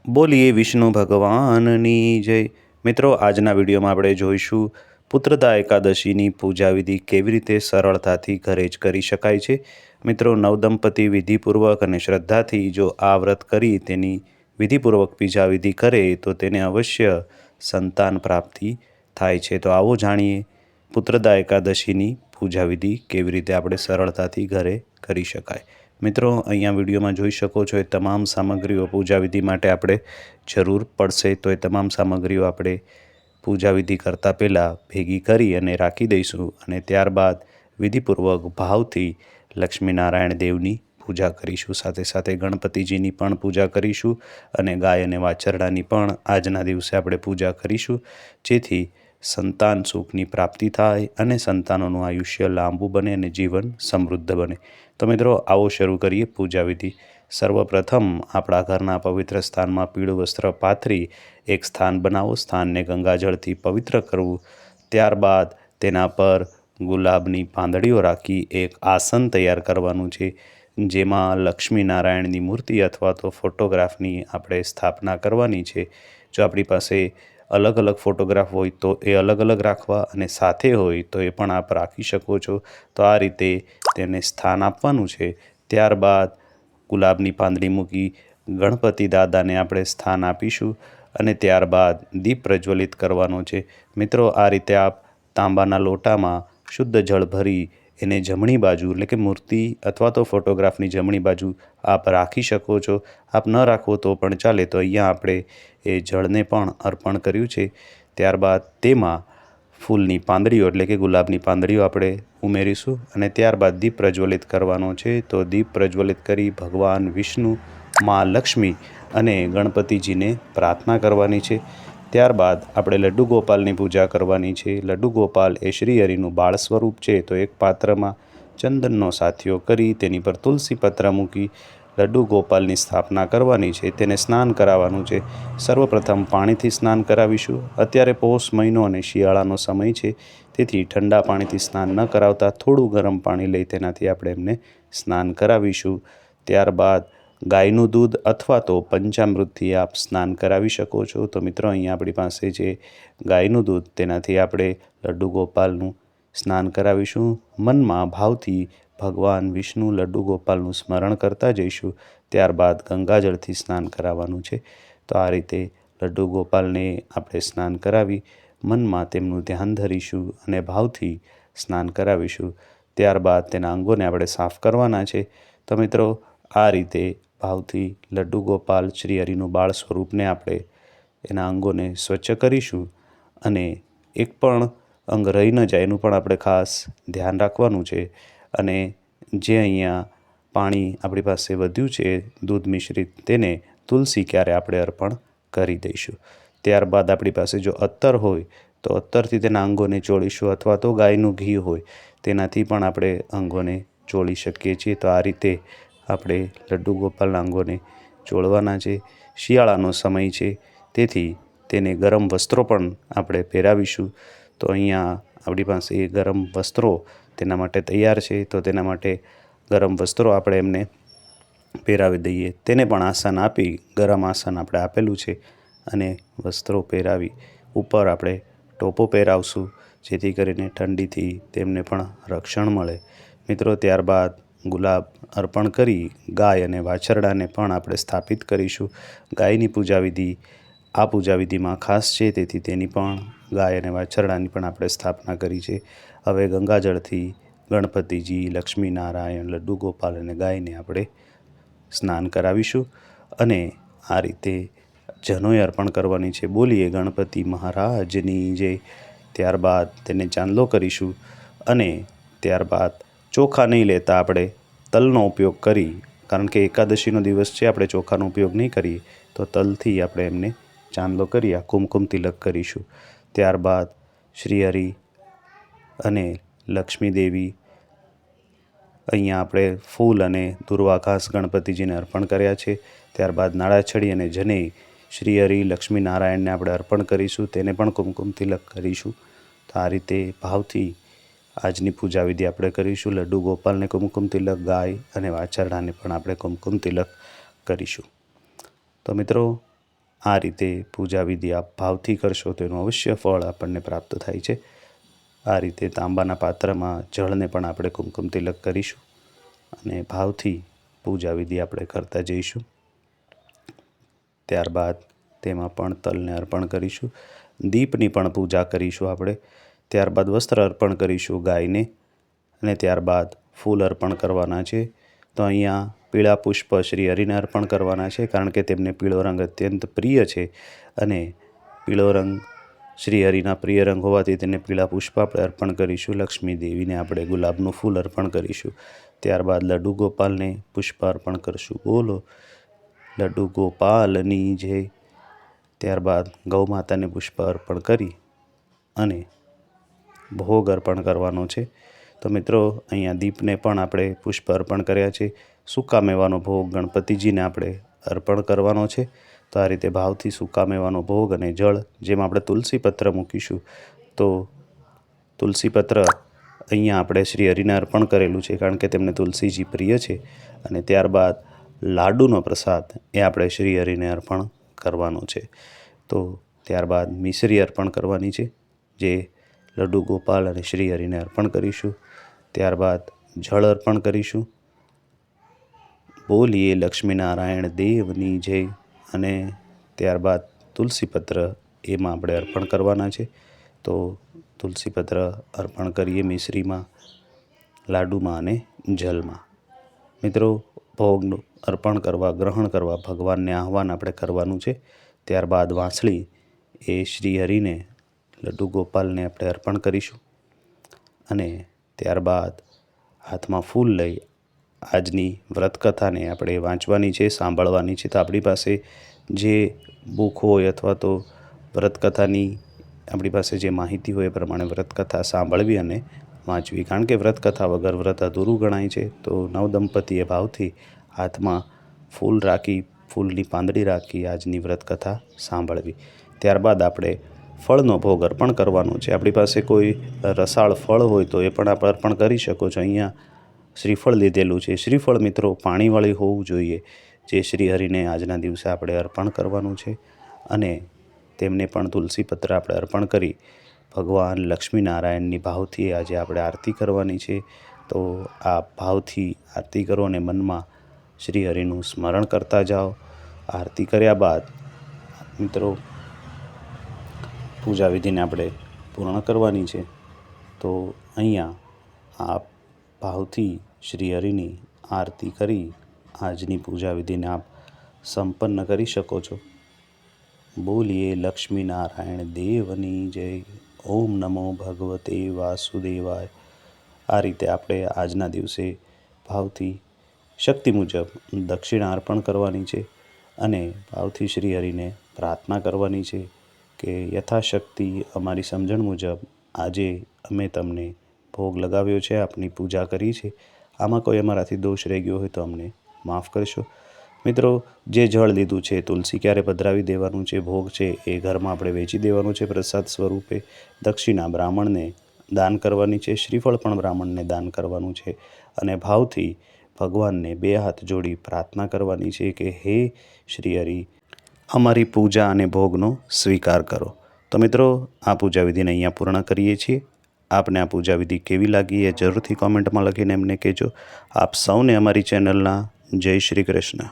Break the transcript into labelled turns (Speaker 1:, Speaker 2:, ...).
Speaker 1: બોલીએ વિષ્ણુ ભગવાનની જય. મિત્રો, આજના વિડીયોમાં આપણે જોઈશું પુત્રદા એકાદશીની પૂજા વિધિ કેવી રીતે સરળતાથી ઘરે જ કરી શકાય છે. મિત્રો, નવદંપતિ વિધિપૂર્વક અને શ્રદ્ધાથી જો આ વ્રત કરી તેની વિધિપૂર્વક પૂજા વિધિ કરે તો તેને અવશ્ય સંતાન પ્રાપ્તિ થાય છે. તો આવો જાણીએ પુત્રદા એકાદશીની પૂજા વિધિ કેવી રીતે આપણે સરળતાથી ઘરે કરી શકાય. મિત્રો, અહીંયા વિડીયોમાં જોઈ શકો છો એ તમામ સામગ્રીઓ પૂજા વિધિ માટે આપણે જરૂર પડશે. તો એ તમામ સામગ્રીઓ આપણે પૂજા વિધિ કરતાં પહેલાં ભેગી કરી અને રાખી દઈશું અને ત્યારબાદ વિધિપૂર્વક ભાવથી લક્ષ્મીનારાયણ દેવની પૂજા કરીશું. સાથે સાથે ગણપતિજીની પણ પૂજા કરીશું અને ગાય અને વાછરડાની પણ આજના દિવસે આપણે પૂજા કરીશું, જેથી સંતાન સુખની પ્રાપ્તિ થાય અને સંતાનોનું આયુષ્ય લાંબુ બને અને જીવન સમૃદ્ધ બને. તો મિત્રો, આવો શરૂ કરીએ પૂજા વિધિ. સર્વપ્રથમ આપણા ઘરના પવિત્ર સ્થાનમાં પીળું વસ્ત્ર પાથરી એક સ્થાન બનાવો. સ્થાનને ગંગાજળથી પવિત્ર કરવું. ત્યારબાદ તેના પર ગુલાબની પાંદડીઓ રાખી એક આસન તૈયાર કરવાનું છે, જેમાં લક્ષ્મીનારાયણની મૂર્તિ અથવા તો ફોટોગ્રાફની આપણે સ્થાપના કરવાની છે. જો આપણી પાસે અલગ અલગ ફોટોગ્રાફ હોય તો એ અલગ અલગ રાખવા, અને સાથે હોય તો એ પણ આપ રાખી શકો છો. તો આ રીતે તેને સ્થાન આપવાનું છે. ત્યારબાદ ગુલાબની પાંદડી મૂકી ગણપતિ દાદાને આપણે સ્થાન આપીશું અને ત્યારબાદ દીપ પ્રજ્વલિત કરવાનો છે. મિત્રો, આ રીતે આપ તાંબાના લોટામાં શુદ્ધ જળ ભરી એને જમણી બાજુ એટલે કે મૂર્તિ અથવા તો ફોટોગ્રાફની જમણી બાજુ આપ રાખી શકો છો. આપ ન રાખો તો પણ ચાલે. તો અહીંયા આપણે એ જળને પણ અર્પણ કર્યું છે. ત્યારબાદ તેમાં ફૂલની પાંદડીઓ એટલે કે ગુલાબની પાંદડીઓ આપણે ઉમેરીશું અને ત્યારબાદ દીપ પ્રજ્વલિત કરવાનો છે. તો દીપ પ્રજ્વલિત કરી ભગવાન વિષ્ણુ, મા લક્ષ્મી અને ગણપતિજીને પ્રાર્થના કરવાની છે. ત્યારબાદ આપણે લડ્ડુ ગોપાલની પૂજા કરવાની છે. લડ્ડુ ગોપાલ એ શ્રીહરિનું બાળ સ્વરૂપ છે. તો એક પાત્રમાં ચંદનનો સાથિયો કરી તેની પર તુલસી પત્ર મૂકી લડ્ડુ ગોપાલની સ્થાપના કરવાની છે. તેને સ્નાન કરાવવાનું છે. સર્વપ્રથમ પાણીથી સ્નાન કરાવીશું. અત્યારે પોષ મહિનો અને શિયાળાનો સમય છે, તેથી ઠંડા પાણીથી સ્નાન ન કરાવતા થોડું ગરમ પાણી લઈ તેનાથી આપણે એમને સ્નાન કરાવીશું. ત્યારબાદ ગાયનું દૂધ અથવા તો પંચામૃતથી આપ સ્નાન કરાવી શકો છો. તો મિત્રો, અહીંયા આપણી પાસે જે ગાયનું દૂધ તેનાથી આપણે લડ્ડુ ગોપાલનું સ્નાન કરાવીશું. મનમાં ભાવથી ભગવાન વિષ્ણુ, લડ્ડુ ગોપાલનું સ્મરણ કરતા જઈશું. ત્યારબાદ ગંગાજળથી સ્નાન કરાવવાનું છે. તો આ રીતે લડ્ડુ ગોપાલને આપણે સ્નાન કરાવી મનમાં તેમનું ધ્યાન ધરીશું અને ભાવથી સ્નાન કરાવીશું. ત્યારબાદ તેના અંગોને આપણે સાફ કરવાના છે. તો મિત્રો, આ રીતે ભાવથી લડ્ડુ ગોપાલ શ્રીહરિનું બાળ સ્વરૂપને આપણે એના અંગોને સ્વચ્છ કરીશું અને એક પણ અંગ રહી ન જાય એનું પણ આપણે ખાસ ધ્યાન રાખવાનું છે. અને જે અહીંયા પાણી આપણી પાસે વધ્યું છે દૂધ મિશ્રિત, તેને તુલસી ક્યારે આપણે અર્પણ કરી દઈશું. ત્યારબાદ આપણી પાસે જો અત્તર હોય તો અત્તરથી તેના અંગોને ચોળીશું અથવા તો ગાયનું ઘી હોય તેનાથી પણ આપણે અંગોને ચોળી શકીએ છીએ. તો આ રીતે આપણે લડ્ડુ ગોપાલના અંગોને ચોળવાના છે. શિયાળાનો સમય છે, તેથી તેને ગરમ વસ્ત્રો પણ આપણે પહેરાવીશું. તો અહીંયા આપણી પાસે એ ગરમ વસ્ત્રો તેના માટે તૈયાર છે. તો તેના માટે ગરમ વસ્ત્રો આપણે એમને પહેરાવી દઈએ. તેને પણ આસન આપી ગરમ આસન આપણે આપેલું છે અને વસ્ત્રો પહેરાવી ઉપર આપણે ટોપો પહેરાવશું, જેથી કરીને ઠંડીથી તેમને પણ રક્ષણ મળે. મિત્રો, ત્યારબાદ ગુલાબ અર્પણ કરી ગાય અને વાછરડાને પણ આપણે સ્થાપિત કરીશું. ગાયની પૂજા વિધિ આ પૂજા વિધિમાં ખાસ છે, તેથી તેની પણ ગાય અને વાછરડાની પણ આપણે સ્થાપના કરી છે. હવે ગંગાજળથી ગણપતિજી, લક્ષ્મીનારાયણ, લડ્ડુ ગોપાલ અને ગાયને આપણે સ્નાન કરાવીશું અને આ રીતે જનોઈ અર્પણ કરવાની છે. બોલીએ ગણપતિ મહારાજની જય. ત્યારબાદ તેને ચાંદલો કરીશું અને ત્યારબાદ ચોખા નહીં લેતા આપણે તલનો ઉપયોગ કરી, કારણ કે એકાદશીનો દિવસ છે, આપણે ચોખાનો ઉપયોગ નહીં કરીએ તો તલથી આપણે એમને ચાંદલો કરી આ કુમકુમ તિલક કરીશું. ત્યારબાદ શ્રીહરિ અને લક્ષ્મી દેવી અહીંયા આપણે ફૂલ અને દુર્વા ઘાસ ગણપતિજીને અર્પણ કર્યા છે. ત્યારબાદ નાળાછડી અને જનેઈ શ્રીહરિ લક્ષ્મીનારાયણને આપણે અર્પણ કરીશું. તેને પણ કુમકુમ તિલક કરીશું. તો આ રીતે ભાવથી આજની પૂજા વિધિ આપણે કરીશું. લડ્ડુ ગોપાલને કુમકુમ તિલક, ગાય અને વાછરડાને પણ આપણે કુમકુમ તિલક કરીશું. તો મિત્રો, આ રીતે પૂજા વિધિ આપ ભાવથી કરશો તો એનું અવશ્ય ફળ આપણને પ્રાપ્ત થાય છે. આ રીતે તાંબાના પાત્રમાં જળને પણ આપણે કુમકુમ તિલક કરીશું અને ભાવથી પૂજા વિધિ આપણે કરતા જઈશું. ત્યારબાદ તેમાં પણ તલને અર્પણ કરીશું. દીપની પણ પૂજા કરીશું આપણે. ત્યારબાદ વસ્ત્ર અર્પણ કરીશું ગાયને અને ત્યારબાદ ફૂલ અર્પણ કરવાના છે. તો અહીંયા પીળા પુષ્પ શ્રી હરિને અર્પણ કરવાના છે, કારણ કે તેમને પીળો રંગ અત્યંત પ્રિય છે અને પીળો રંગ શ્રી હરિના પ્રિય રંગ હોવાથી તેને પીળા પુષ્પ આપણે અર્પણ કરીશું. લક્ષ્મી દેવીને આપણે ગુલાબનું ફૂલ અર્પણ કરીશું. ત્યારબાદ લડ્ડુ ગોપાલને પુષ્પ અર્પણ કરશું. બોલો લડ્ડુ ગોપાલની જય. ત્યારબાદ ગૌ માતાને પુષ્પ અર્પણ કરી અને ભોગ અર્પણ કરવાનો છે. તો મિત્રો અહીંયા દીપને પણ આપણે પુષ્પ અર્પણ કર્યા છે. સૂકા મેવાનો ભોગ ગણપતિજીને આપણે અર્પણ કરવાનો છે. તો આ રીતે ભાવથી સૂકા મેવાનો ભોગ અને જળ, જેમાં આપણે તુલસી પત્ર મૂકીશું. તો તુલસી પત્ર અહીંયા આપણે શ્રી હરિને અર્પણ કરેલું છે, કારણ કે તેમને તુલસીજી પ્રિય છે. અને ત્યારબાદ લાડુનો પ્રસાદ એ આપણે શ્રી હરિને અર્પણ કરવાનો છે. તો ત્યારબાદ મિશ્રી અર્પણ કરવાની છે, જે લડ્ડુ ગોપાલ અને શ્રી હરિને અર્પણ કરીશું. ત્યારબાદ જળ અર્પણ કરીશું. બોલીએ લક્ષ્મીનારાયણ દેવની જય. અને ત્યારબાદ તુલસીપત્ર એમાં આપણે અર્પણ કરવાના છે. તો તુલસીપત્ર અર્પણ કરીએ મિશ્રીમાં, લાડુમાં અને જલમાં. મિત્રો ભોગનું અર્પણ કરવા, ગ્રહણ કરવા ભગવાનને આહવાન આપણે કરવાનું છે. ત્યારબાદ વાંસળી એ શ્રી હરિને, લડ્ડુ ગોપાલને આપણે અર્પણ કરીશું અને ત્યારબાદ હાથમાં ફૂલ લઈ આજની વ્રતકથાને આપણે વાંચવાની છે, સાંભળવાની છે. તો આપણી પાસે જે બુક હોય અથવા તો વ્રતકથાની આપણી પાસે જે માહિતી હોય એ પ્રમાણે વ્રતકથા સાંભળવી અને વાંચવી, કારણ કે વ્રતકથા વગર વ્રત અધૂરું ગણાય છે. તો નવદંપતીએ ભાવથી હાથમાં ફૂલ રાખી, ફૂલની પાંદડી રાખી આજની વ્રતકથા સાંભળવી. ત્યારબાદ આપણે ફળનો ભોગ અર્પણ કરવાનો છે. આપણી પાસે કોઈ રસાળ ફળ હોય તો એ પણ આપણે અર્પણ કરી શકો છો. અહીંયા શ્રીફળ લીધેલું છે. શ્રીફળ મિત્રો પાણીવાળી હોવું જોઈએ, જે શ્રી હરિને આજના દિવસે આપણે અર્પણ કરવાનું છે. અને તેમને પણ તુલસીપત્ર આપણે અર્પણ કરી ભગવાન લક્ષ્મીનારાયણની ભાવથી આજે આપણે આરતી કરવાની છે. તો આ ભાવથી આરતી કરો અને મનમાં શ્રી હરિનું સ્મરણ કરતા જાઓ. આરતી કર્યા બાદ મિત્રો પૂજા વિધિને આપણે પૂર્ણ કરવાની છે. તો અહીંયા આપ ભાવથી શ્રી હરિની આરતી કરી આજની પૂજા વિધિને આપ સંપન્ન કરી શકો છો. બોલીએ લક્ષ્મીનારાયણ દેવની જય. ઓમ નમો ભગવતે વાસુદેવાય. આ રીતે આપણે આજના દિવસે ભાવથી શક્તિ મુજબ દક્ષિણા અર્પણ કરવાની છે અને ભાવથી શ્રી હરિને પ્રાર્થના કરવાની છે કે યથાશક્તિ અમારી સમજણ મુજબ આજે અમે તમને ભોગ લગાવ્યો છે, આપની પૂજા કરી છે. આમાં કોઈ અમારાથી દોષ રહી ગયો હોય તો અમને માફ કરશો. મિત્રો જે જળ લીધું છે, તુલસી ક્યારે પધરાવી દેવાનું છે, ભોગ છે એ ઘરમાં આપણે વેચી દેવાનું છે પ્રસાદ સ્વરૂપે. દક્ષિણા બ્રાહ્મણને દાન કરવાની છે. શ્રીફળ પણ બ્રાહ્મણને દાન કરવાનું છે. અને ભાવથી ભગવાનને બે હાથ જોડી પ્રાર્થના કરવાની છે કે હે શ્રી હરિ, અમારી પૂજા અને ભોગનો સ્વીકાર કરો. તો મિત્રો આ પૂજા વિધિને અહીંયા પૂર્ણ કરીએ છીએ. આપને આ પૂજા વિધિ કેવી લાગી એ જરૂરથી કોમેન્ટમાં લખીને એમને કહેજો. આપ સૌને અમારી ચેનલના જય શ્રી કૃષ્ણ.